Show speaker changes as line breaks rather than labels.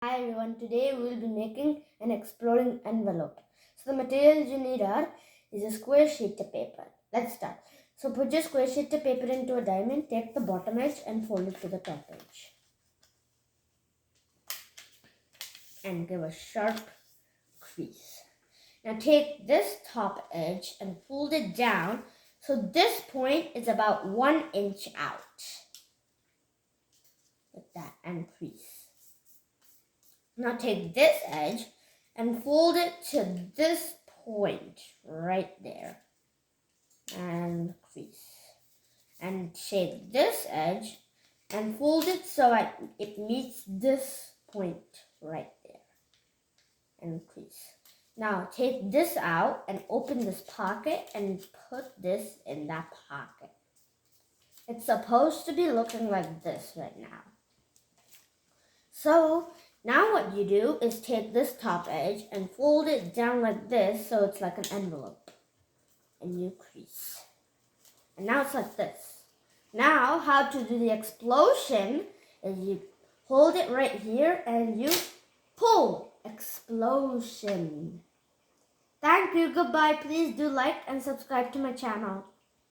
Hi everyone, today we will be making an exploding envelope. So the materials you need is a square sheet of paper. Let's start. So put your square sheet of paper into a diamond, take the bottom edge and fold it to the top edge. And give a sharp crease. Now take this top edge and fold it down so this point is about 1 inch out. Like that, and crease. Now take this edge and fold it to this point right there and crease. And take this edge and fold it so it meets this point right there and crease. Now take this out and open this pocket and put this in that pocket. It's supposed to be looking like this right now. So now what you do is take this top edge and fold it down like this so it's like an envelope. And you crease. And now it's like this. Now how to do the explosion is you hold it right here and you pull. Explosion. Thank you. Goodbye. Please do like and subscribe to my channel.